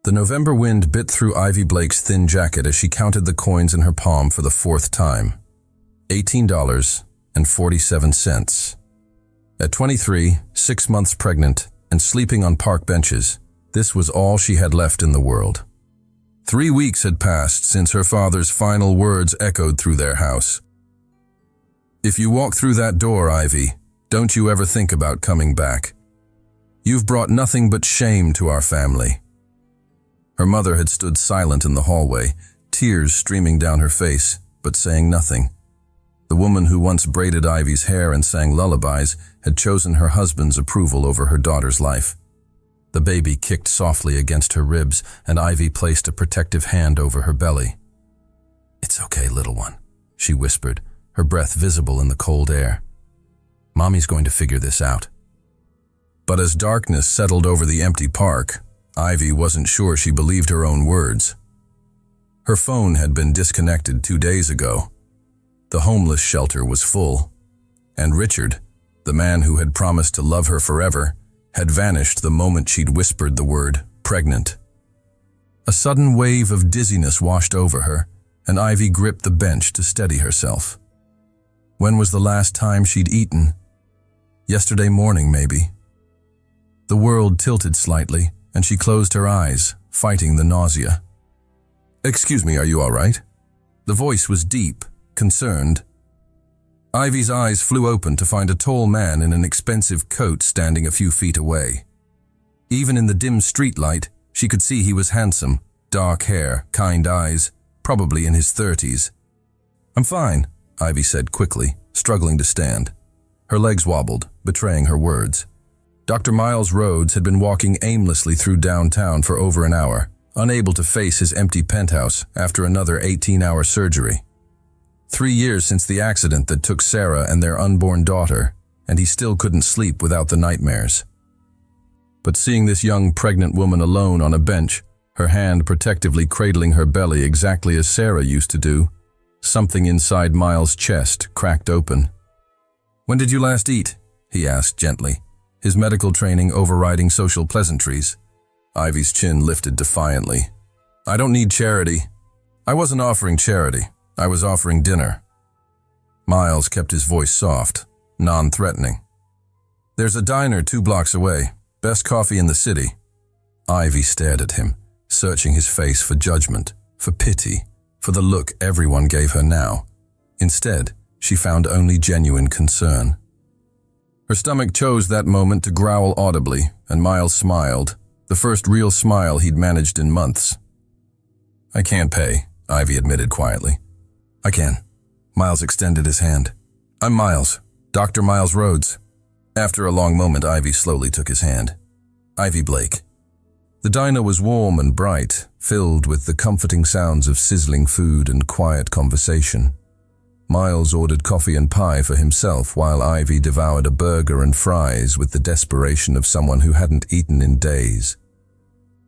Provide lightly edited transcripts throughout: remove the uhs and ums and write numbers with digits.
The November wind bit through Ivy Blake's thin jacket as she counted the coins in her palm for the fourth time. $18.47. At 23, 6 months pregnant, and sleeping on park benches, this was all she had left in the world. 3 weeks had passed since her father's final words echoed through their house. "If you walk through that door, Ivy, don't you ever think about coming back. You've brought nothing but shame to our family." Her mother had stood silent in the hallway, tears streaming down her face, but saying nothing. The woman who once braided Ivy's hair and sang lullabies had chosen her husband's approval over her daughter's life. The baby kicked softly against her ribs, and Ivy placed a protective hand over her belly. "It's okay, little one," she whispered, her breath visible in the cold air. "Mommy's going to figure this out." But as darkness settled over the empty park, Ivy wasn't sure she believed her own words. Her phone had been disconnected 2 days ago. The homeless shelter was full, and Richard, the man who had promised to love her forever, had vanished the moment she'd whispered the word pregnant. A sudden wave of dizziness washed over her, and Ivy gripped the bench to steady herself. When was the last time she'd eaten? Yesterday morning, maybe. The world tilted slightly, and she closed her eyes, fighting the nausea. "Excuse me, are you all right?" The voice was deep, concerned. Ivy's eyes flew open to find a tall man in an expensive coat standing a few feet away. Even in the dim streetlight, she could see he was handsome, dark hair, kind eyes, probably in his 30s. "I'm fine," Ivy said quickly, struggling to stand. Her legs wobbled, betraying her words. Dr. Miles Rhodes had been walking aimlessly through downtown for over an hour, unable to face his empty penthouse after another 18-hour surgery. 3 years since the accident that took Sarah and their unborn daughter, and he still couldn't sleep without the nightmares. But seeing this young pregnant woman alone on a bench, her hand protectively cradling her belly exactly as Sarah used to do, something inside Miles' chest cracked open. "When did you last eat?" he asked gently, his medical training overriding social pleasantries. Ivy's chin lifted defiantly. "I don't need charity." "I wasn't offering charity. I was offering dinner." Miles kept his voice soft, non-threatening. "There's a diner 2 blocks away. Best coffee in the city." Ivy stared at him, searching his face for judgment, for pity, for the look everyone gave her now. Instead, she found only genuine concern. Her stomach chose that moment to growl audibly, and Miles smiled, the first real smile he'd managed in months. "I can't pay," Ivy admitted quietly. "I can." Miles extended his hand. "I'm Miles, Dr. Miles Rhodes." After a long moment, Ivy slowly took his hand. "Ivy Blake." The diner was warm and bright, filled with the comforting sounds of sizzling food and quiet conversation. Miles ordered coffee and pie for himself while Ivy devoured a burger and fries with the desperation of someone who hadn't eaten in days.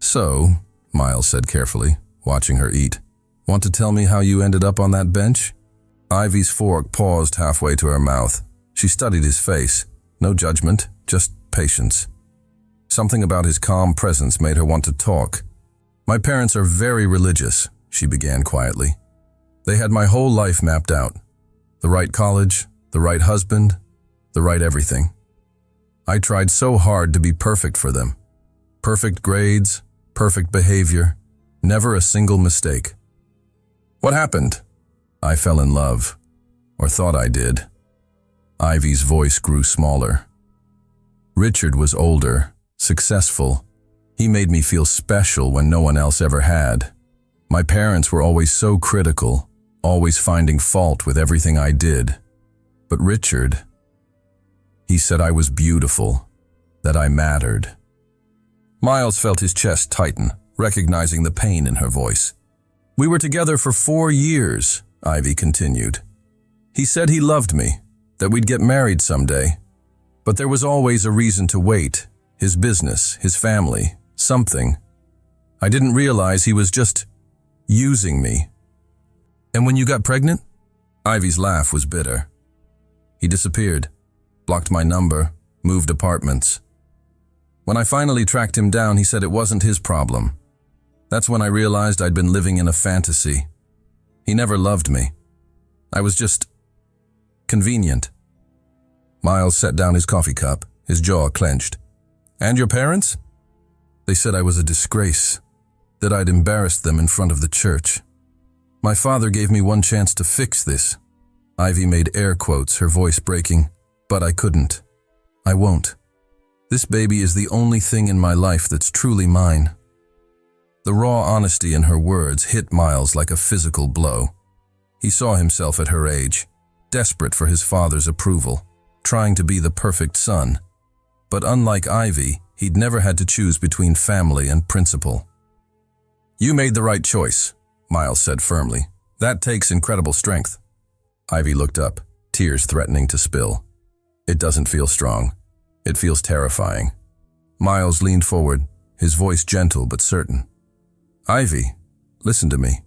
"So," Miles said carefully, watching her eat, "want to tell me how you ended up on that bench?" Ivy's fork paused halfway to her mouth. She studied his face. No judgment, just patience. Something about his calm presence made her want to talk. "My parents are very religious," she began quietly. "They had my whole life mapped out. The right college, the right husband, the right everything. I tried so hard to be perfect for them. Perfect grades, perfect behavior, never a single mistake. What happened? I fell in love, or thought I did." Ivy's voice grew smaller. "Richard was older, successful. He made me feel special when no one else ever had. My parents were always so critical, always finding fault with everything I did. But Richard, he said I was beautiful, that I mattered." Miles felt his chest tighten, recognizing the pain in her voice. "We were together for 4 years, Ivy continued. He said he loved me, that we'd get married someday. But there was always a reason to wait, his business, his family, something. I didn't realize he was just using me." "And when you got pregnant?" Ivy's laugh was bitter. "He disappeared, blocked my number, moved apartments. When I finally tracked him down, he said it wasn't his problem. That's when I realized I'd been living in a fantasy. He never loved me. I was just convenient. Miles set down his coffee cup, his jaw clenched. And your parents? They said I was a disgrace, that I'd embarrassed them in front of the church. My father gave me one chance to fix this. Ivy made air quotes, her voice breaking, but I couldn't. I won't. This baby is the only thing in my life that's truly mine. The raw honesty in her words hit Miles like a physical blow. He saw himself at her age, desperate for his father's approval, trying to be the perfect son. But unlike Ivy, he'd never had to choose between family and principle. You made the right choice, Miles said firmly. That takes incredible strength. Ivy looked up, tears threatening to spill. It doesn't feel strong. It feels terrifying. Miles leaned forward, his voice gentle but certain. Ivy, listen to me.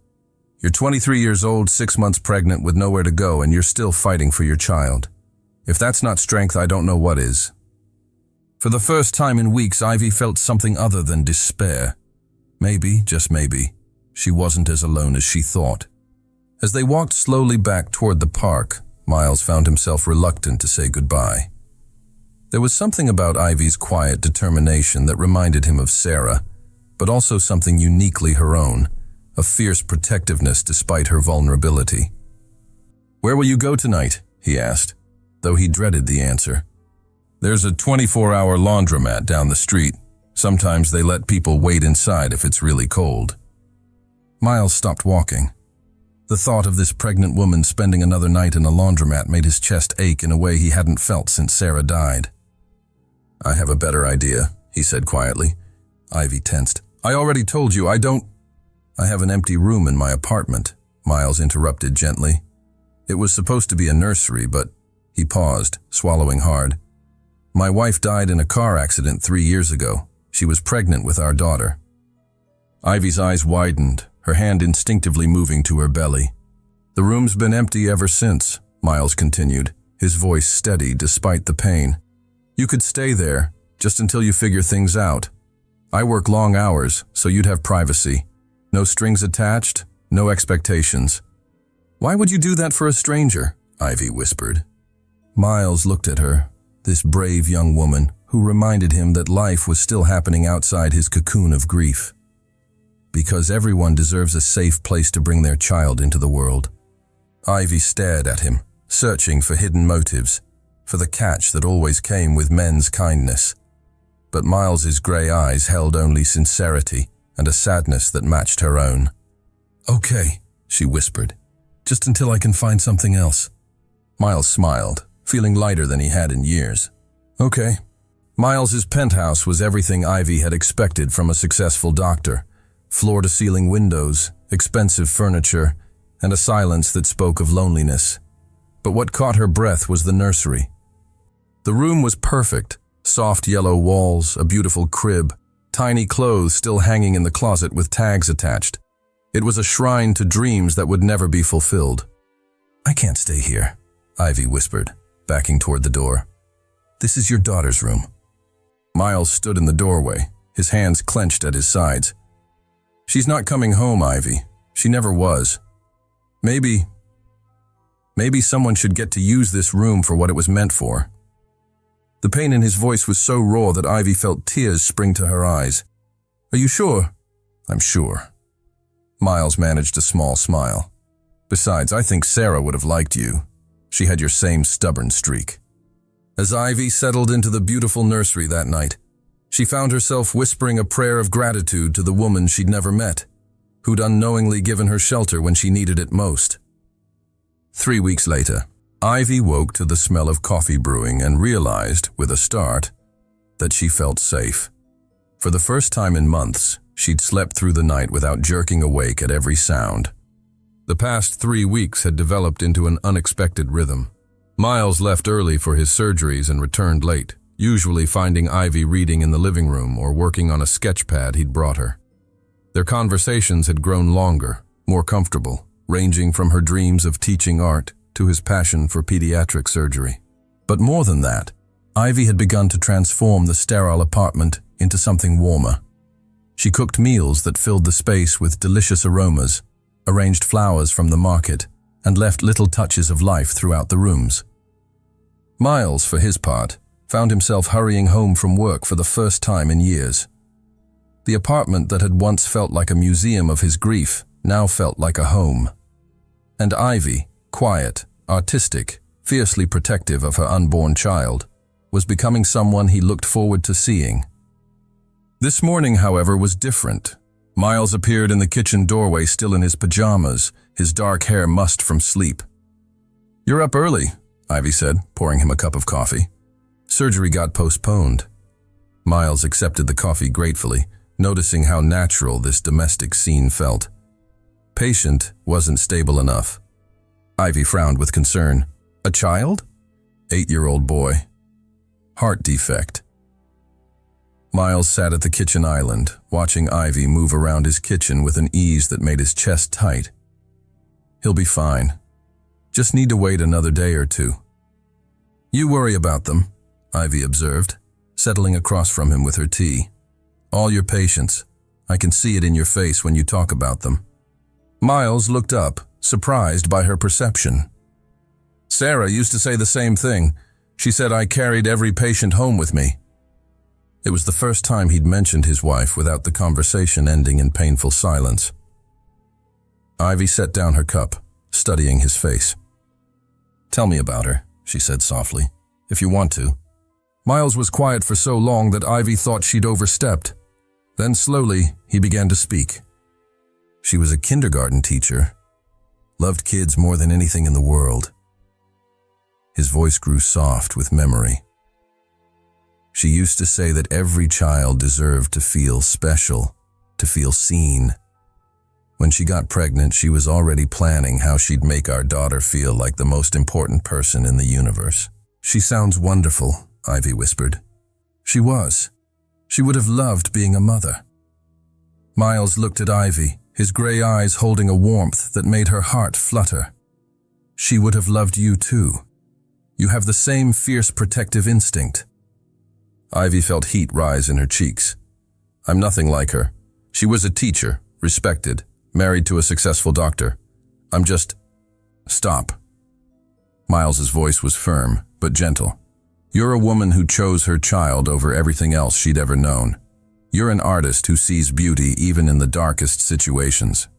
You're 23 years old, 6 months pregnant with nowhere to go, and you're still fighting for your child. If that's not strength, I don't know what is. For the first time in weeks, Ivy felt something other than despair. Maybe, just maybe, she wasn't as alone as she thought. As they walked slowly back toward the park, Miles found himself reluctant to say goodbye. There was something about Ivy's quiet determination that reminded him of Sarah, but also something uniquely her own, a fierce protectiveness despite her vulnerability. Where will you go tonight? He asked, though he dreaded the answer. There's a 24-hour laundromat down the street. Sometimes they let people wait inside if it's really cold. Miles stopped walking. The thought of this pregnant woman spending another night in a laundromat made his chest ache in a way he hadn't felt since Sarah died. I have a better idea, he said quietly. Ivy tensed. I already told you I have an empty room in my apartment, Miles interrupted gently. It was supposed to be a nursery, but he paused, swallowing hard. My wife died in a car accident 3 years ago. She was pregnant with our daughter. Ivy's eyes widened, her hand instinctively moving to her belly. The room's been empty ever since, Miles continued, his voice steady despite the pain. You could stay there, just until you figure things out. I work long hours, so you'd have privacy. No strings attached, no expectations. Why would you do that for a stranger? Ivy whispered. Miles looked at her, this brave young woman who reminded him that life was still happening outside his cocoon of grief. Because everyone deserves a safe place to bring their child into the world. Ivy stared at him, searching for hidden motives, for the catch that always came with men's kindness. But Miles's gray eyes held only sincerity and a sadness that matched her own. Okay, she whispered, just until I can find something else. Miles smiled, feeling lighter than he had in years. Okay. Miles's penthouse was everything Ivy had expected from a successful doctor. Floor-to-ceiling windows, expensive furniture, and a silence that spoke of loneliness. But what caught her breath was the nursery. The room was perfect, soft yellow walls, a beautiful crib, tiny clothes still hanging in the closet with tags attached. It was a shrine to dreams that would never be fulfilled. I can't stay here, Ivy whispered, backing toward the door. This is your daughter's room. Miles stood in the doorway, his hands clenched at his sides. She's not coming home, Ivy. She never was. Maybe someone should get to use this room for what it was meant for. The pain in his voice was so raw that Ivy felt tears spring to her eyes. Are you sure? I'm sure. Miles managed a small smile. Besides, I think Sarah would have liked you. She had your same stubborn streak. As Ivy settled into the beautiful nursery that night, she found herself whispering a prayer of gratitude to the woman she'd never met, who'd unknowingly given her shelter when she needed it most. 3 weeks later, Ivy woke to the smell of coffee brewing and realized, with a start, that she felt safe. For the first time in months, she'd slept through the night without jerking awake at every sound. The past 3 weeks had developed into an unexpected rhythm. Miles left early for his surgeries and returned late, usually finding Ivy reading in the living room or working on a sketch pad he'd brought her. Their conversations had grown longer, more comfortable, ranging from her dreams of teaching art to his passion for pediatric surgery. But more than that, Ivy had begun to transform the sterile apartment into something warmer. She cooked meals that filled the space with delicious aromas, arranged flowers from the market, and left little touches of life throughout the rooms. Miles, for his part, found himself hurrying home from work for the first time in years. The apartment that had once felt like a museum of his grief now felt like a home. And Ivy, quiet, artistic, fiercely protective of her unborn child, was becoming someone he looked forward to seeing. This morning, however, was different. Miles appeared in the kitchen doorway still in his pajamas, his dark hair mussed from sleep. "You're up early," Ivy said, pouring him a cup of coffee. "Surgery got postponed." Miles accepted the coffee gratefully, noticing how natural this domestic scene felt. Patient wasn't stable enough. Ivy frowned with concern. "A child?" "8-year-old boy. Heart defect." Miles sat at the kitchen island, watching Ivy move around his kitchen with an ease that made his chest tight. "He'll be fine. Just need to wait another day or two." "You worry about them," Ivy observed, settling across from him with her tea. "All your patience. I can see it in your face when you talk about them." Miles looked up, surprised by her perception. "Sarah used to say the same thing. She said I carried every patient home with me." It was the first time he'd mentioned his wife without the conversation ending in painful silence. Ivy set down her cup, studying his face. "Tell me about her," she said softly, "if you want to." Miles was quiet for so long that Ivy thought she'd overstepped. Then slowly, he began to speak. She was a kindergarten teacher, loved kids more than anything in the world. His voice grew soft with memory. She used to say that every child deserved to feel special, to feel seen. When she got pregnant, she was already planning how she'd make our daughter feel like the most important person in the universe. "She sounds wonderful," Ivy whispered. She was. She would have loved being a mother. Miles looked at Ivy, his gray eyes holding a warmth that made her heart flutter. "She would have loved you too. You have the same fierce protective instinct." Ivy felt heat rise in her cheeks. "I'm nothing like her. She was a teacher, respected, married to a successful doctor. I'm just..." "Stop." Miles's voice was firm, but gentle. "You're a woman who chose her child over everything else she'd ever known. You're an artist who sees beauty even in the darkest situations.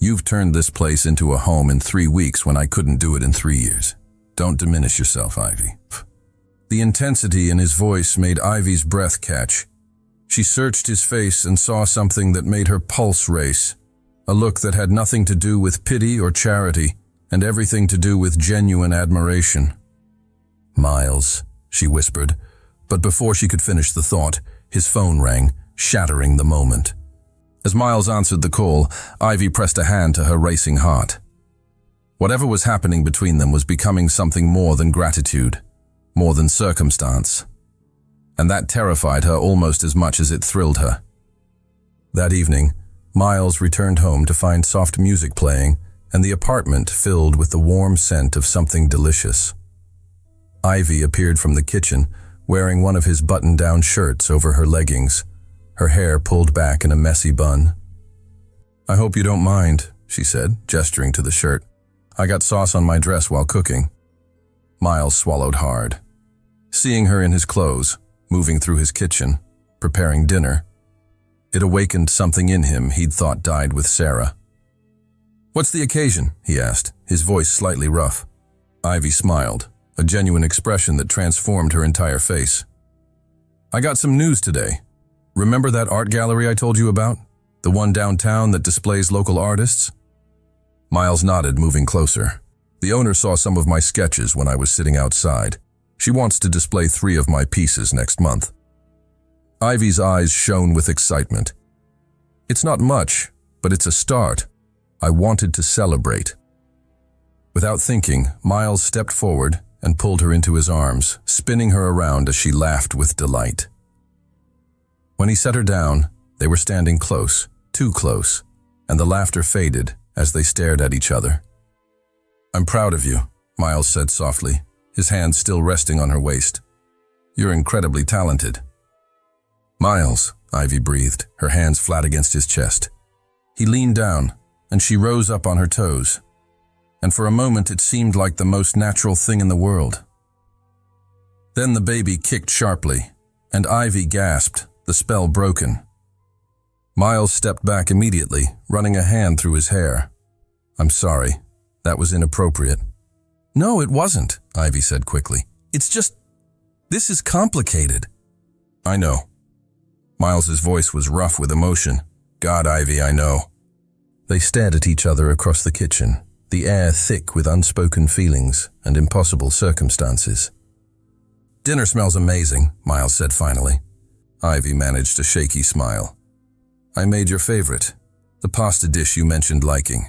You've turned this place into a home in 3 weeks when I couldn't do it in 3 years. Don't diminish yourself, Ivy." The intensity in his voice made Ivy's breath catch. She searched his face and saw something that made her pulse race, a look that had nothing to do with pity or charity, and everything to do with genuine admiration. "Miles," she whispered, but before she could finish the thought, his phone rang, shattering the moment. As Miles answered the call, Ivy pressed a hand to her racing heart. Whatever was happening between them was becoming something more than gratitude, more than circumstance. And that terrified her almost as much as it thrilled her. That evening, Miles returned home to find soft music playing and the apartment filled with the warm scent of something delicious. Ivy appeared from the kitchen, wearing one of his button-down shirts over her leggings, her hair pulled back in a messy bun. "I hope you don't mind," she said, gesturing to the shirt. "I got sauce on my dress while cooking." Miles swallowed hard. Seeing her in his clothes, moving through his kitchen, preparing dinner, it awakened something in him he'd thought died with Sarah. "What's the occasion?" he asked, his voice slightly rough. Ivy smiled, a genuine expression that transformed her entire face. "I got some news today. Remember that art gallery I told you about? The one downtown that displays local artists?" Miles nodded, moving closer. "The owner saw some of my sketches when I was sitting outside. She wants to display 3 of my pieces next month." Ivy's eyes shone with excitement. "It's not much, but it's a start. I wanted to celebrate." Without thinking, Miles stepped forward and pulled her into his arms, spinning her around as she laughed with delight. When he set her down, they were standing close, too close, and the laughter faded as they stared at each other. "I'm proud of you," Miles said softly, his hand still resting on her waist. "You're incredibly talented." "Miles," Ivy breathed, her hands flat against his chest. He leaned down, and she rose up on her toes. And for a moment it seemed like the most natural thing in the world. Then the baby kicked sharply, and Ivy gasped, the spell broken. Miles stepped back immediately, running a hand through his hair. "I'm sorry. That was inappropriate." "No, it wasn't," Ivy said quickly. "It's just, this is complicated." "I know." Miles's voice was rough with emotion. "God, Ivy, I know." They stared at each other across the kitchen, the air thick with unspoken feelings and impossible circumstances. "Dinner smells amazing," Miles said finally. Ivy managed a shaky smile. "I made your favorite, the pasta dish you mentioned liking."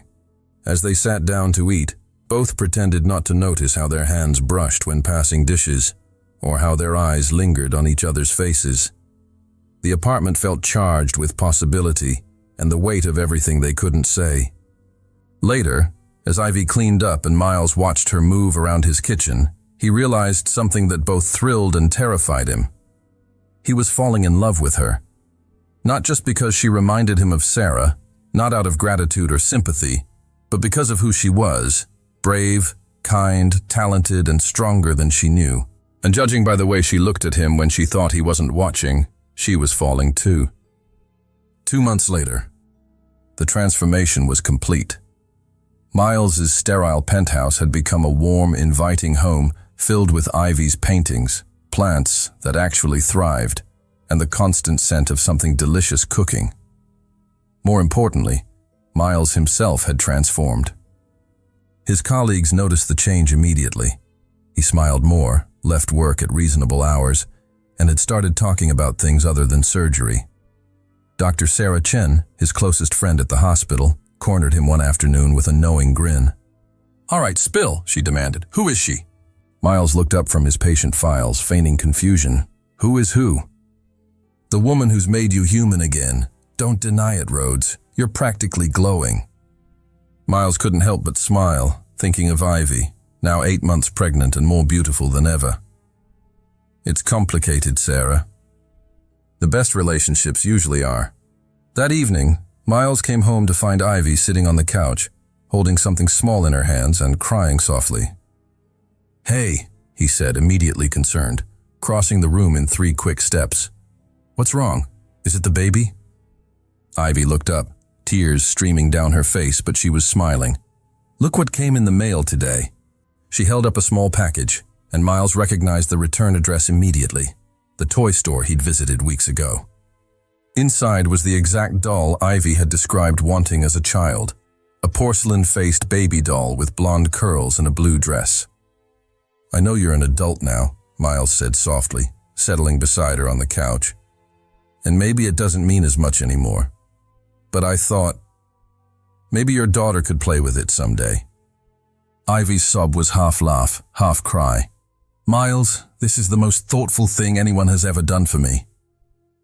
As they sat down to eat, both pretended not to notice how their hands brushed when passing dishes, or how their eyes lingered on each other's faces. The apartment felt charged with possibility and the weight of everything they couldn't say. Later, as Ivy cleaned up and Miles watched her move around his kitchen, he realized something that both thrilled and terrified him. He was falling in love with her. Not just because she reminded him of Sarah, not out of gratitude or sympathy, but because of who she was, brave, kind, talented, and stronger than she knew. And judging by the way she looked at him when she thought he wasn't watching, she was falling too. 2 months later, the transformation was complete. Miles's sterile penthouse had become a warm, inviting home filled with Ivy's paintings, plants that actually thrived, and the constant scent of something delicious cooking. More importantly, Miles himself had transformed. His colleagues noticed the change immediately. He smiled more, left work at reasonable hours, and had started talking about things other than surgery. Dr. Sarah Chen, his closest friend at the hospital, cornered him one afternoon with a knowing grin. "All right, spill," she demanded. "Who is she?" Miles looked up from his patient files, feigning confusion. "Who is who?" "The woman who's made you human again. Don't deny it, Rhodes. You're practically glowing." Miles couldn't help but smile, thinking of Ivy, now 8 months pregnant and more beautiful than ever. "It's complicated, Sarah. The best relationships usually are." That evening, Miles came home to find Ivy sitting on the couch, holding something small in her hands and crying softly. "Hey," he said, immediately concerned, crossing the room in 3 quick steps. "What's wrong? Is it the baby?" Ivy looked up, tears streaming down her face, but she was smiling. "Look what came in the mail today." She held up a small package, and Miles recognized the return address immediately, the toy store he'd visited weeks ago. Inside was the exact doll Ivy had described wanting as a child, a porcelain-faced baby doll with blonde curls and a blue dress. "I know you're an adult now," Miles said softly, settling beside her on the couch. "And maybe it doesn't mean as much anymore. But I thought, maybe your daughter could play with it someday." Ivy's sob was half laugh, half cry. "Miles, this is the most thoughtful thing anyone has ever done for me."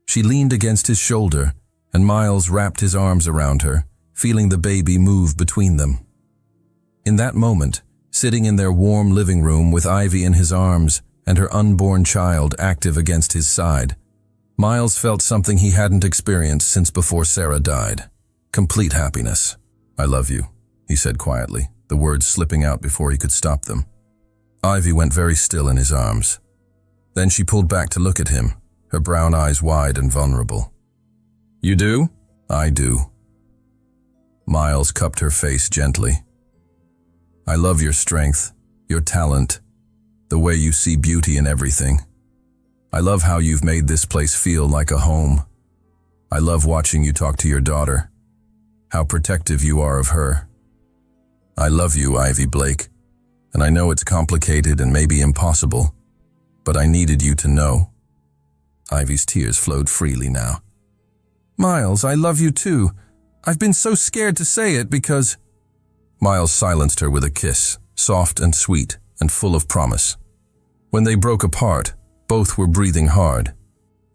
She leaned against his shoulder, and Miles wrapped his arms around her, feeling the baby move between them. In that moment, sitting in their warm living room with Ivy in his arms and her unborn child active against his side, Miles felt something he hadn't experienced since before Sarah died. Complete happiness. "I love you," he said quietly, the words slipping out before he could stop them. Ivy went very still in his arms. Then she pulled back to look at him, her brown eyes wide and vulnerable. "You do?" "I do." Miles cupped her face gently. "I love your strength, your talent, the way you see beauty in everything. I love how you've made this place feel like a home. I love watching you talk to your daughter, how protective you are of her. I love you, Ivy Blake, and I know it's complicated and maybe impossible, but I needed you to know." Ivy's tears flowed freely now. "Miles, I love you too. I've been so scared to say it because—" Miles silenced her with a kiss, soft and sweet and full of promise. When they broke apart, both were breathing hard.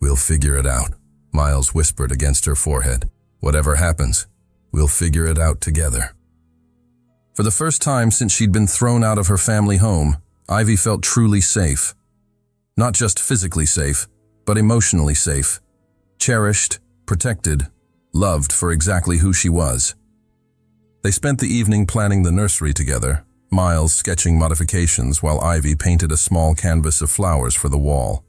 "We'll figure it out," Miles whispered against her forehead. "Whatever happens, we'll figure it out together." For the first time since she'd been thrown out of her family home, Ivy felt truly safe. Not just physically safe, but emotionally safe. cherished, protected, loved for exactly who she was. They spent the evening planning the nursery together, Miles sketching modifications while Ivy painted a small canvas of flowers for the wall.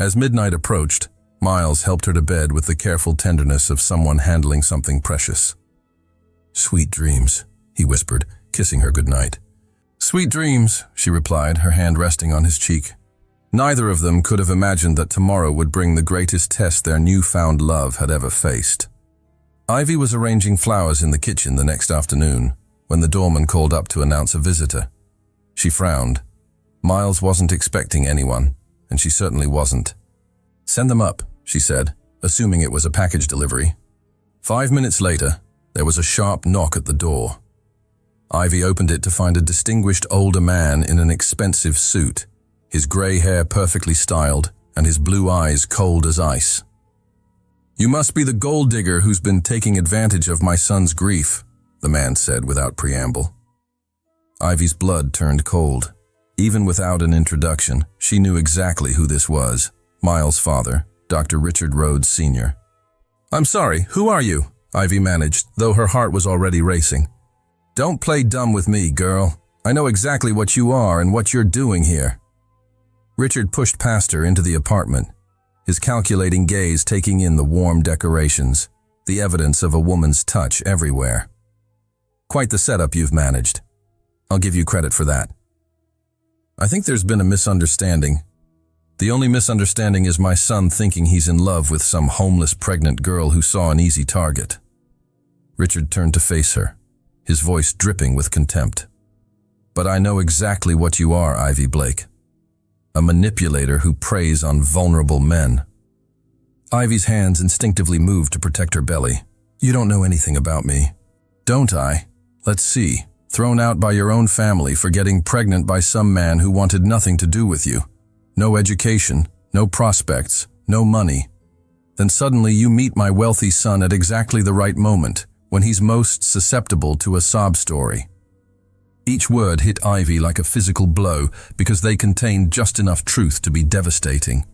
As midnight approached, Miles helped her to bed with the careful tenderness of someone handling something precious. "Sweet dreams," he whispered, kissing her goodnight. "Sweet dreams," she replied, her hand resting on his cheek. Neither of them could have imagined that tomorrow would bring the greatest test their newfound love had ever faced. Ivy was arranging flowers in the kitchen the next afternoon when the doorman called up to announce a visitor. She frowned. Miles wasn't expecting anyone, and she certainly wasn't. "Send them up," she said, assuming it was a package delivery. 5 minutes later, there was a sharp knock at the door. Ivy opened it to find a distinguished older man in an expensive suit, his gray hair perfectly styled and his blue eyes cold as ice. "You must be the gold digger who's been taking advantage of my son's grief," the man said without preamble. Ivy's blood turned cold. Even without an introduction, she knew exactly who this was, Miles' father, Dr. Richard Rhodes Sr. "I'm sorry, who are you?" Ivy managed, though her heart was already racing. "Don't play dumb with me, girl. I know exactly what you are and what you're doing here." Richard pushed past her into the apartment, his calculating gaze taking in the warm decorations, the evidence of a woman's touch everywhere. "Quite the setup you've managed. I'll give you credit for that. I think there's been a misunderstanding. The only misunderstanding is my son thinking he's in love with some homeless pregnant girl who saw an easy target." Richard turned to face her, his voice dripping with contempt. "But I know exactly what you are, Ivy Blake. A manipulator who preys on vulnerable men." Ivy's hands instinctively moved to protect her belly. "You don't know anything about me." "Don't I? Let's see. Thrown out by your own family for getting pregnant by some man who wanted nothing to do with you. No education, no prospects, no money. Then suddenly you meet my wealthy son at exactly the right moment, when he's most susceptible to a sob story." Each word hit Ivy like a physical blow because they contained just enough truth to be devastating.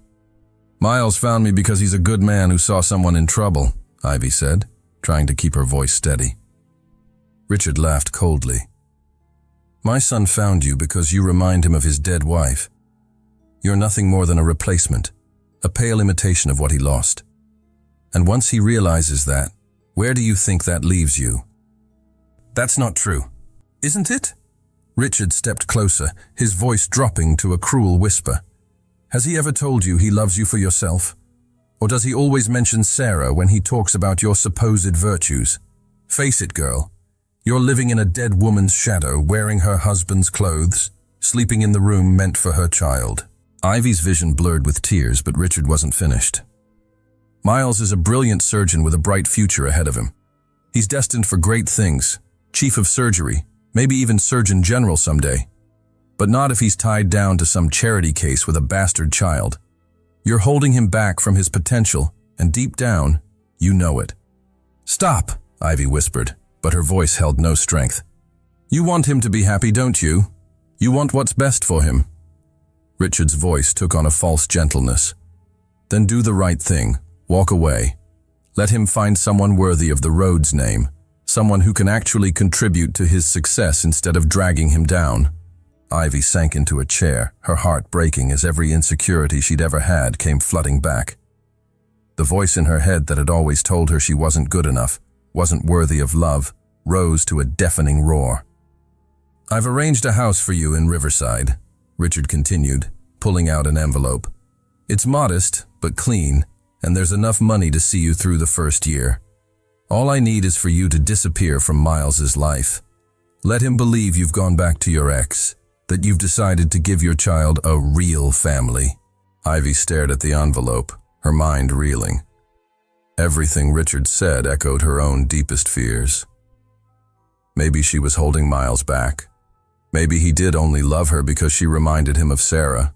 "Miles found me because he's a good man who saw someone in trouble," Ivy said, trying to keep her voice steady. Richard laughed coldly. "My son found you because you remind him of his dead wife. You're nothing more than a replacement, a pale imitation of what he lost. And once he realizes that, where do you think that leaves you?" "That's not true. Isn't it?" Richard stepped closer, his voice dropping to a cruel whisper. "Has he ever told you he loves you for yourself? Or does he always mention Sarah when he talks about your supposed virtues? Face it, girl. You're living in a dead woman's shadow, wearing her husband's clothes, sleeping in the room meant for her child." Ivy's vision blurred with tears, but Richard wasn't finished. "Miles is a brilliant surgeon with a bright future ahead of him. He's destined for great things, chief of surgery, maybe even Surgeon General someday. But not if he's tied down to some charity case with a bastard child. You're holding him back from his potential, and deep down, you know it." "Stop," Ivy whispered, but her voice held no strength. "You want him to be happy, don't you? You want what's best for him." Richard's voice took on a false gentleness. "Then do the right thing. Walk away. Let him find someone worthy of the Rhodes name, someone who can actually contribute to his success instead of dragging him down." Ivy sank into a chair, her heart breaking as every insecurity she'd ever had came flooding back. The voice in her head that had always told her she wasn't good enough, wasn't worthy of love, rose to a deafening roar. "I've arranged a house for you in Riverside," Richard continued, pulling out an envelope. "It's modest, but clean, and there's enough money to see you through the first year. All I need is for you to disappear from Miles's life. Let him believe you've gone back to your ex, that you've decided to give your child a real family." Ivy stared at the envelope, her mind reeling. Everything Richard said echoed her own deepest fears. Maybe she was holding Miles back. Maybe he did only love her because she reminded him of Sarah.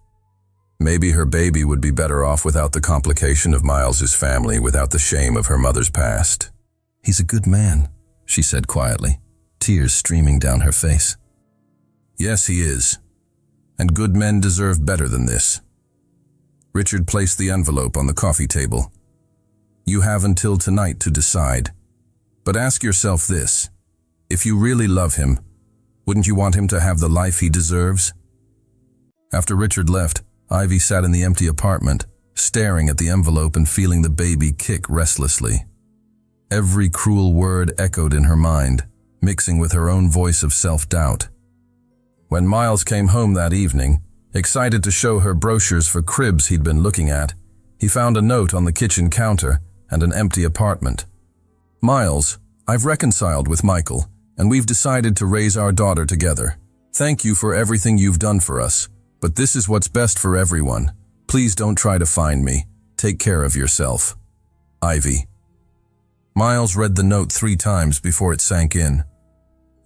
Maybe her baby would be better off without the complication of Miles's family, without the shame of her mother's past. "He's a good man," she said quietly, tears streaming down her face. "Yes, he is. And good men deserve better than this." Richard placed the envelope on the coffee table. You have until tonight to decide. But ask yourself this. If you really love him, wouldn't you want him to have the life he deserves? After Richard left, Ivy sat in the empty apartment, staring at the envelope and feeling the baby kick restlessly. Every cruel word echoed in her mind, mixing with her own voice of self-doubt. When Miles came home that evening, excited to show her brochures for cribs he'd been looking at, he found a note on the kitchen counter and an empty apartment. Miles, I've reconciled with Michael, and we've decided to raise our daughter together. Thank you for everything you've done for us, but this is what's best for everyone. Please don't try to find me. Take care of yourself. Ivy. Miles read the note 3 times before it sank in.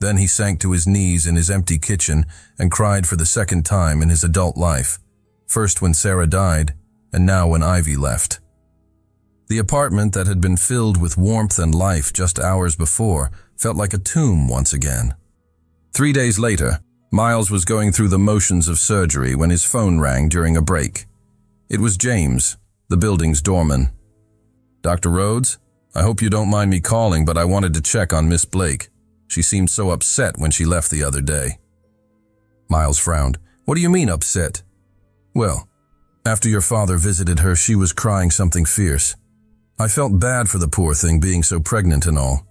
Then he sank to his knees in his empty kitchen and cried for the second time in his adult life, first when Sarah died, and now when Ivy left. The apartment that had been filled with warmth and life just hours before felt like a tomb once again. 3 days later, Miles was going through the motions of surgery when his phone rang during a break. It was James, the building's doorman. Dr. Rhodes, I hope you don't mind me calling, but I wanted to check on Miss Blake. She seemed so upset when she left the other day. Miles frowned. What do you mean upset? Well, after your father visited her, she was crying something fierce. I felt bad for the poor thing being so pregnant and all.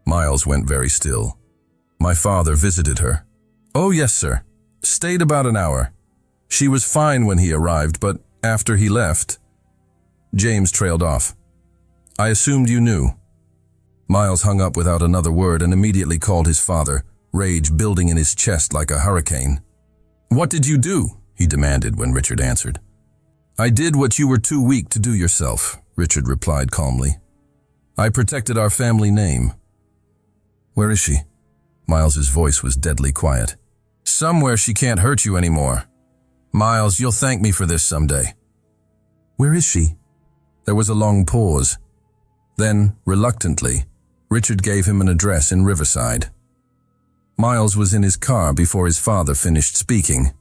Miles went very still. My father visited her. Oh, yes, sir. Stayed about an hour. She was fine when he arrived, but after he left... James trailed off. I assumed you knew. Miles hung up without another word and immediately called his father, rage building in his chest like a hurricane. What did you do? He demanded when Richard answered. I did what you were too weak to do yourself, Richard replied calmly. I protected our family name. Where is she? Miles's voice was deadly quiet. Somewhere she can't hurt you anymore. Miles, you'll thank me for this someday. Where is she? There was a long pause. Then, reluctantly, Richard gave him an address in Riverside. Miles was in his car before his father finished speaking.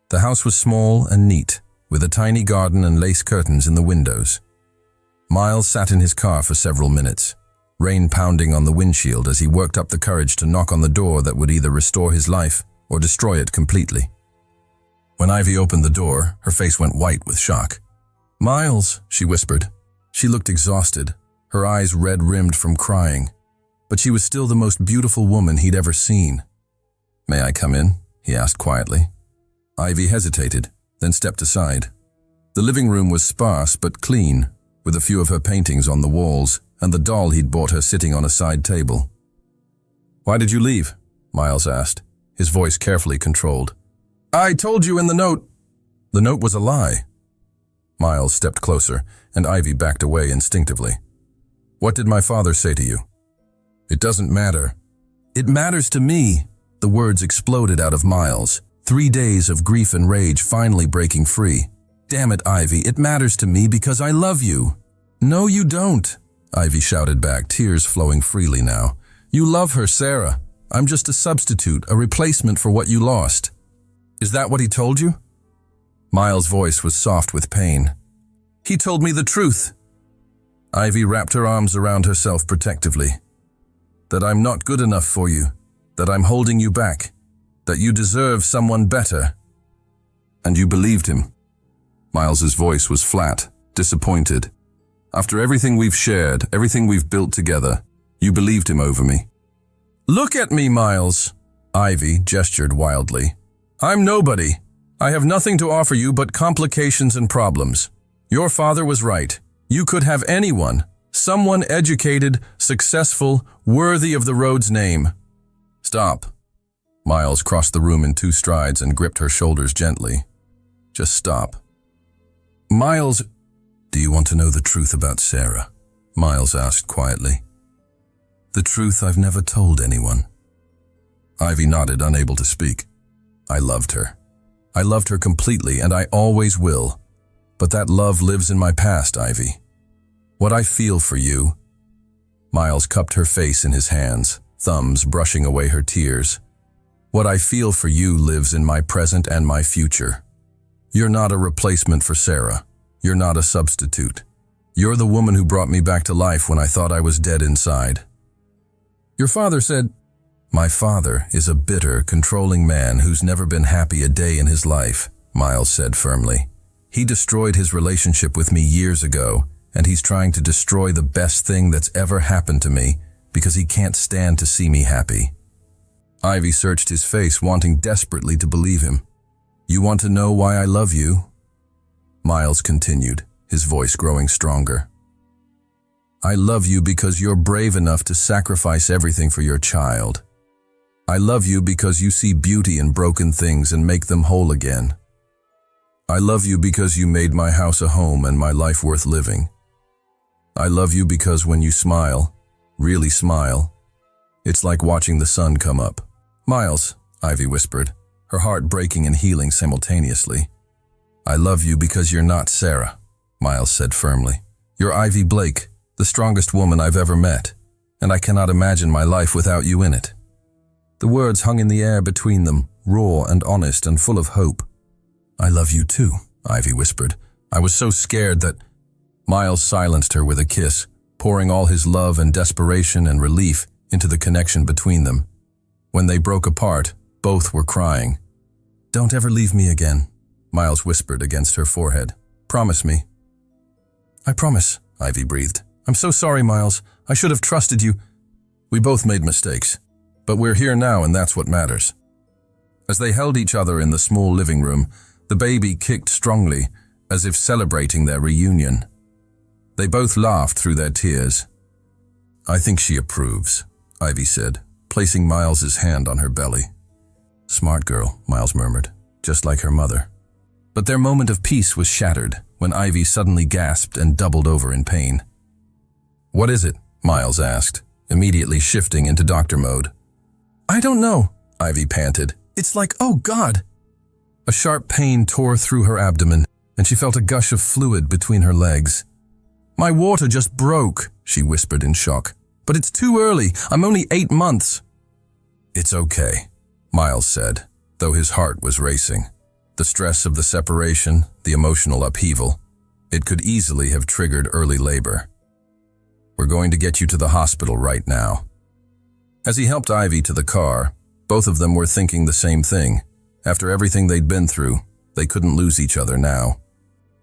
The house was small and neat, with a tiny garden and lace curtains in the windows. Miles sat in his car for several minutes, rain pounding on the windshield as he worked up the courage to knock on the door that would either restore his life or destroy it completely. When Ivy opened the door, her face went white with shock. Miles, she whispered. She looked exhausted, her eyes red-rimmed from crying, but she was still the most beautiful woman he'd ever seen. May I come in? He asked quietly. Ivy hesitated, then stepped aside. The living room was sparse but clean, with a few of her paintings on the walls and the doll he'd bought her sitting on a side table. Why did you leave? Miles asked, his voice carefully controlled. I told you in the note. The note was a lie. Miles stepped closer, and Ivy backed away instinctively. What did my father say to you? It doesn't matter. It matters to me. The words exploded out of Miles, 3 days of grief and rage finally breaking free. Damn it, Ivy, it matters to me because I love you. No, you don't, Ivy shouted back, tears flowing freely now. You love her, Sarah. I'm just a substitute, a replacement for what you lost. Is that what he told you? Miles' voice was soft with pain. He told me the truth. Ivy wrapped her arms around herself protectively. That I'm not good enough for you, that I'm holding you back, that you deserve someone better. And you believed him. Miles's voice was flat, disappointed. After everything we've shared, everything we've built together, you believed him over me. Look at me, Miles. Ivy gestured wildly. I'm nobody. I have nothing to offer you but complications and problems. Your father was right. You could have anyone, someone educated, successful, worthy of the Rhodes name. Stop. Miles crossed the room in 2 strides and gripped her shoulders gently. Just stop. Miles, do you want to know the truth about Sarah? Miles asked quietly. The truth I've never told anyone. Ivy nodded, unable to speak. I loved her. I loved her completely, and I always will. But that love lives in my past, Ivy. What I feel for you... Miles cupped her face in his hands, thumbs brushing away her tears. What I feel for you lives in my present and my future. You're not a replacement for Sarah. You're not a substitute. You're the woman who brought me back to life when I thought I was dead inside." "Your father said—" "My father is a bitter, controlling man who's never been happy a day in his life," Miles said firmly. "He destroyed his relationship with me years ago, and he's trying to destroy the best thing that's ever happened to me because he can't stand to see me happy." Ivy searched his face, wanting desperately to believe him. "You want to know why I love you?" Miles continued, his voice growing stronger. "I love you because you're brave enough to sacrifice everything for your child. I love you because you see beauty in broken things and make them whole again. I love you because you made my house a home and my life worth living. I love you because when you smile, really smile, it's like watching the sun come up." "Miles," Ivy whispered, her heart breaking and healing simultaneously. "I love you because you're not Sarah," Miles said firmly. "You're Ivy Blake, the strongest woman I've ever met, and I cannot imagine my life without you in it." The words hung in the air between them, raw and honest and full of hope. "I love you too," Ivy whispered. "I was so scared that—" Miles silenced her with a kiss, pouring all his love and desperation and relief into the connection between them. When they broke apart, both were crying. "Don't ever leave me again," Miles whispered against her forehead. "Promise me." "I promise," Ivy breathed. "I'm so sorry, Miles. I should have trusted you." "We both made mistakes, but we're here now and that's what matters." As they held each other in the small living room, the baby kicked strongly, as if celebrating their reunion. They both laughed through their tears. "I think she approves," Ivy said, placing Miles's hand on her belly. "Smart girl," Miles murmured, "just like her mother." But their moment of peace was shattered when Ivy suddenly gasped and doubled over in pain. "What is it?" Miles asked, immediately shifting into doctor mode. "I don't know," Ivy panted. "It's like, oh God!" A sharp pain tore through her abdomen, and she felt a gush of fluid between her legs. "My water just broke," she whispered in shock. "But it's too early. I'm only 8 months." "It's okay," Miles said, though his heart was racing. The stress of the separation, the emotional upheaval, it could easily have triggered early labor. "We're going to get you to the hospital right now." As he helped Ivy to the car, both of them were thinking the same thing. After everything they'd been through, they couldn't lose each other now.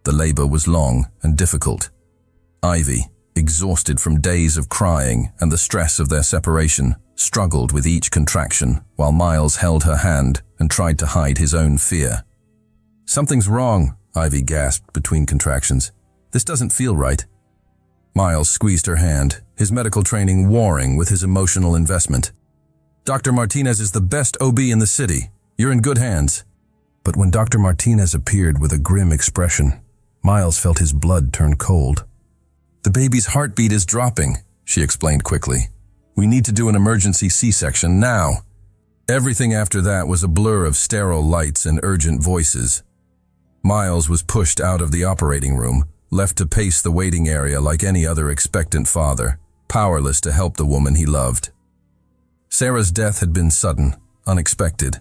The labor was long and difficult. Ivy, exhausted from days of crying and the stress of their separation, struggled with each contraction while Miles held her hand and tried to hide his own fear. "Something's wrong," Ivy gasped between contractions. "This doesn't feel right." Miles squeezed her hand, his medical training warring with his emotional investment. "Dr. Martinez is the best OB in the city. You're in good hands." But when Dr. Martinez appeared with a grim expression, Miles felt his blood turn cold. "The baby's heartbeat is dropping," she explained quickly. "We need to do an emergency C-section now." Everything after that was a blur of sterile lights and urgent voices. Miles was pushed out of the operating room, left to pace the waiting area like any other expectant father, powerless to help the woman he loved. Sarah's death had been sudden, unexpected.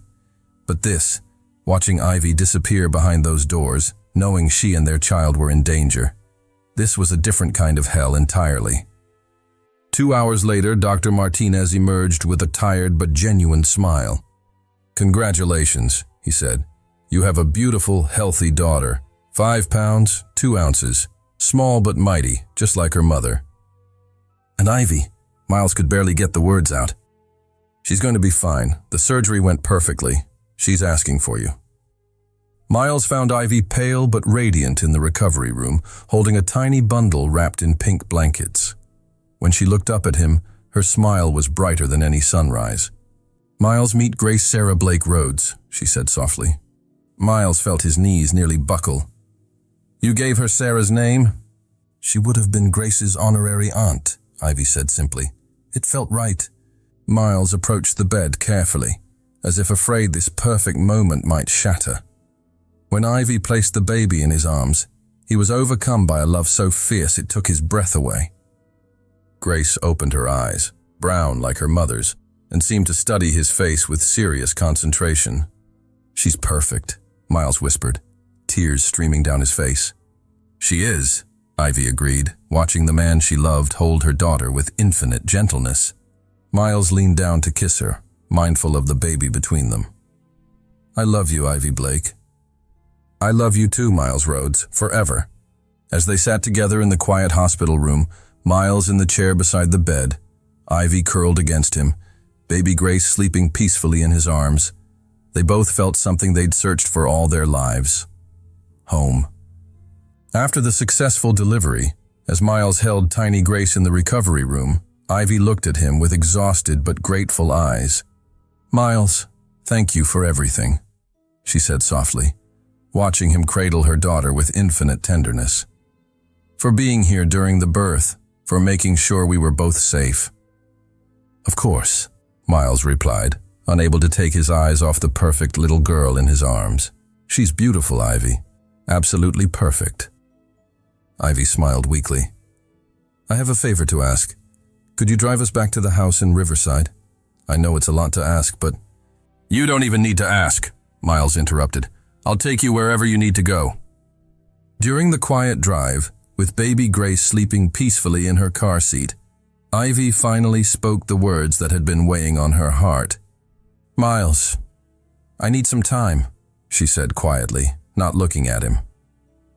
But this, watching Ivy disappear behind those doors, knowing she and their child were in danger, this was a different kind of hell entirely. 2 hours later, Dr. Martinez emerged with a tired but genuine smile. "Congratulations," he said. "You have a beautiful, healthy daughter. 5 pounds, 2 ounces. Small but mighty, just like her mother." "And Ivy," Miles could barely get the words out. "She's going to be fine. The surgery went perfectly. She's asking for you." Miles found Ivy pale but radiant in the recovery room, holding a tiny bundle wrapped in pink blankets. When she looked up at him, her smile was brighter than any sunrise. "Miles, meet Grace Sarah Blake Rhodes," she said softly. Miles felt his knees nearly buckle. "You gave her Sarah's name?" "She would have been Grace's honorary aunt," Ivy said simply. "It felt right." Miles approached the bed carefully, as if afraid this perfect moment might shatter. When Ivy placed the baby in his arms, he was overcome by a love so fierce it took his breath away. Grace opened her eyes, brown like her mother's, and seemed to study his face with serious concentration. "She's perfect," Miles whispered, tears streaming down his face. "She is," Ivy agreed, watching the man she loved hold her daughter with infinite gentleness. Miles leaned down to kiss her, mindful of the baby between them. I love you, Ivy Blake. I love you too, Miles Rhodes, forever. As they sat together in the quiet hospital room, Miles in the chair beside the bed, Ivy curled against him, baby Grace sleeping peacefully in his arms, they both felt something they'd searched for all their lives. Home. After the successful delivery, as Miles held tiny Grace in the recovery room, Ivy looked at him with exhausted but grateful eyes. Miles, thank you for everything, she said softly, watching him cradle her daughter with infinite tenderness. For being here during the birth, for making sure we were both safe. Of course, Miles replied, unable to take his eyes off the perfect little girl in his arms. She's beautiful, Ivy. Absolutely perfect. Ivy smiled weakly. I have a favor to ask. Could you drive us back to the house in Riverside? I know it's a lot to ask, but… You don't even need to ask, Miles interrupted. I'll take you wherever you need to go. During the quiet drive, with baby Grace sleeping peacefully in her car seat, Ivy finally spoke the words that had been weighing on her heart. Miles, I need some time, she said quietly, not looking at him.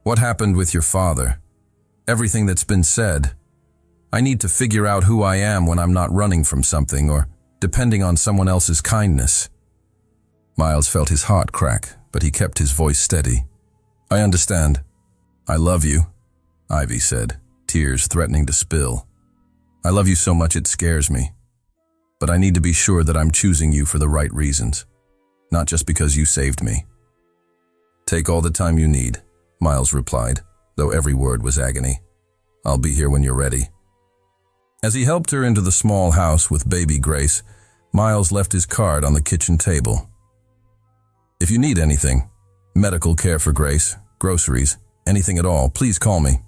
What happened with your father? Everything that's been said. I need to figure out who I am when I'm not running from something or depending on someone else's kindness. Miles felt his heart crack, but he kept his voice steady. I understand. I love you, Ivy said, tears threatening to spill. I love you so much it scares me. But I need to be sure that I'm choosing you for the right reasons, not just because you saved me. Take all the time you need, Miles replied, though every word was agony. I'll be here when you're ready. As he helped her into the small house with baby Grace, Miles left his card on the kitchen table. If you need anything, medical care for Grace, groceries, anything at all, please call me.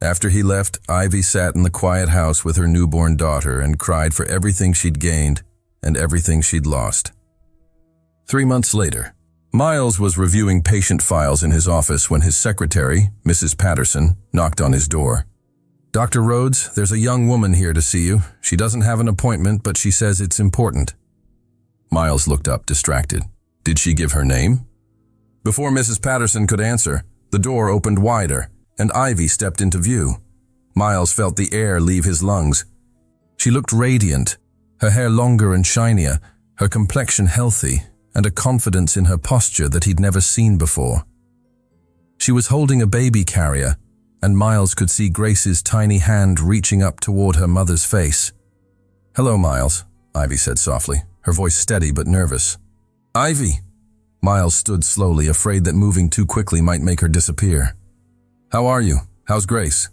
After he left, Ivy sat in the quiet house with her newborn daughter and cried for everything she'd gained and everything she'd lost. 3 months later, Miles was reviewing patient files in his office when his secretary, Mrs. Patterson, knocked on his door. Dr. Rhodes, there's a young woman here to see you. She doesn't have an appointment, but she says it's important. Miles looked up, distracted. Did she give her name? Before Mrs. Patterson could answer, the door opened wider, and Ivy stepped into view. Miles felt the air leave his lungs. She looked radiant, her hair longer and shinier, her complexion healthy, and a confidence in her posture that he'd never seen before. She was holding a baby carrier, and Miles could see Grace's tiny hand reaching up toward her mother's face. Hello, Miles, Ivy said softly, her voice steady but nervous. Ivy! Miles stood slowly, afraid that moving too quickly might make her disappear. How are you? How's Grace?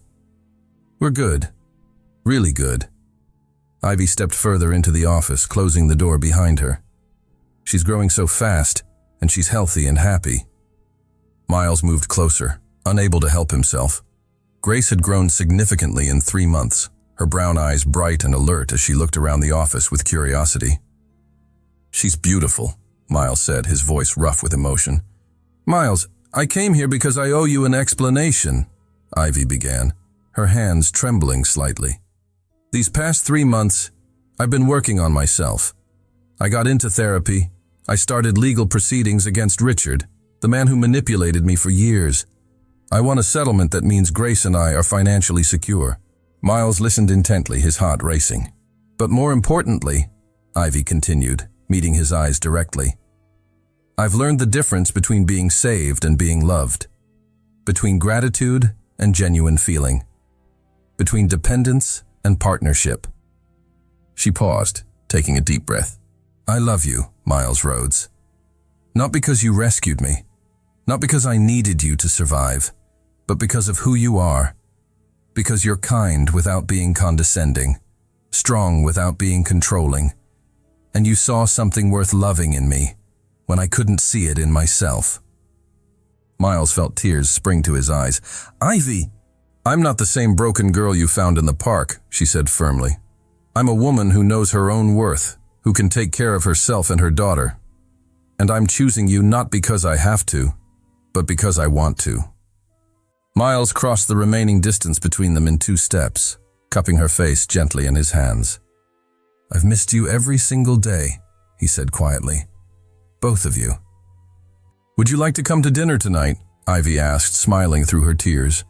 We're good. Really good. Ivy stepped further into the office, closing the door behind her. She's growing so fast, and she's healthy and happy. Miles moved closer, unable to help himself. Grace had grown significantly in 3 months, her brown eyes bright and alert as she looked around the office with curiosity. She's beautiful, Miles said, his voice rough with emotion. Miles, I came here because I owe you an explanation, Ivy began, her hands trembling slightly. These past 3 months, I've been working on myself. I got into therapy. I started legal proceedings against Richard, the man who manipulated me for years. I won a settlement that means Grace and I are financially secure. Miles listened intently, his heart racing. But more importantly, Ivy continued, meeting his eyes directly, I've learned the difference between being saved and being loved, between gratitude and genuine feeling, between dependence and partnership. She paused, taking a deep breath. I love you, Miles Rhodes. Not because you rescued me, not because I needed you to survive, but because of who you are, because you're kind without being condescending, strong without being controlling, and you saw something worth loving in me when I couldn't see it in myself. Miles felt tears spring to his eyes. Ivy! I'm not the same broken girl you found in the park, she said firmly. I'm a woman who knows her own worth, who can take care of herself and her daughter. And I'm choosing you not because I have to, but because I want to. Miles crossed the remaining distance between them in 2 steps, cupping her face gently in his hands. "I've missed you every single day," he said quietly. "Both of you." "Would you like to come to dinner tonight?" Ivy asked, smiling through her tears.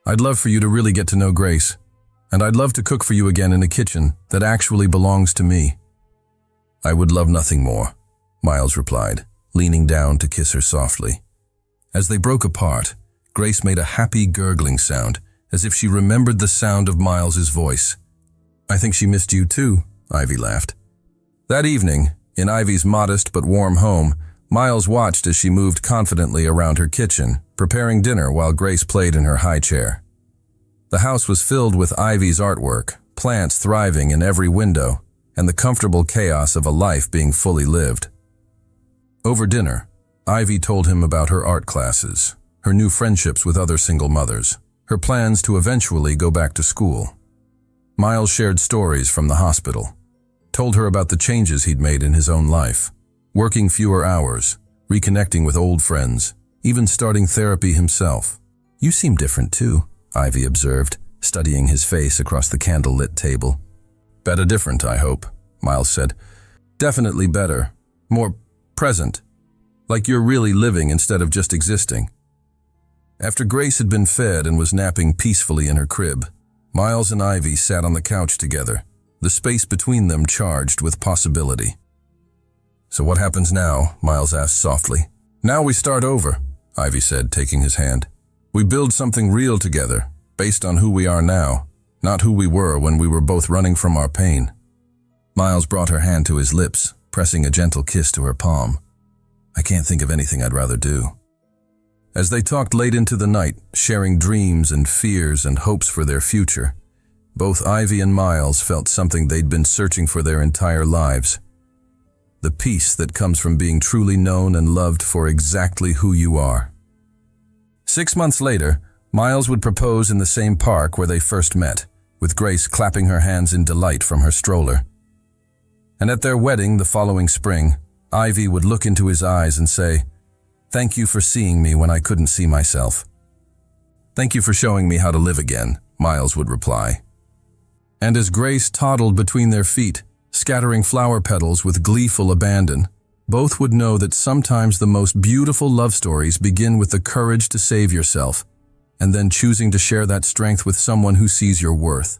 "I'd love for you to really get to know Grace, and I'd love to cook for you again in a kitchen that actually belongs to me." "I would love nothing more," Miles replied, leaning down to kiss her softly. As they broke apart, Grace made a happy gurgling sound, as if she remembered the sound of Miles's voice. "I think she missed you too," Ivy laughed. That evening, in Ivy's modest but warm home, Miles watched as she moved confidently around her kitchen, preparing dinner while Grace played in her high chair. The house was filled with Ivy's artwork, plants thriving in every window, and the comfortable chaos of a life being fully lived. Over dinner, Ivy told him about her art classes, her new friendships with other single mothers, her plans to eventually go back to school. Miles shared stories from the hospital, told her about the changes he'd made in his own life, working fewer hours, reconnecting with old friends, even starting therapy himself. "You seem different too," Ivy observed, studying his face across the candle-lit table. "Better different, I hope," Miles said. "Definitely better. More present. Like you're really living instead of just existing." After Grace had been fed and was napping peacefully in her crib, Miles and Ivy sat on the couch together, the space between them charged with possibility. "So what happens now?" Miles asked softly. "Now we start over," Ivy said, taking his hand. "We build something real together, based on who we are now, not who we were when we were both running from our pain." Miles brought her hand to his lips, pressing a gentle kiss to her palm. "I can't think of anything I'd rather do." As they talked late into the night, sharing dreams and fears and hopes for their future, both Ivy and Miles felt something they'd been searching for their entire lives. The peace that comes from being truly known and loved for exactly who you are. 6 months later, Miles would propose in the same park where they first met, with Grace clapping her hands in delight from her stroller. And at their wedding the following spring, Ivy would look into his eyes and say, "Thank you for seeing me when I couldn't see myself." "Thank you for showing me how to live again," Miles would reply. And as Grace toddled between their feet, scattering flower petals with gleeful abandon, both would know that sometimes the most beautiful love stories begin with the courage to save yourself, and then choosing to share that strength with someone who sees your worth.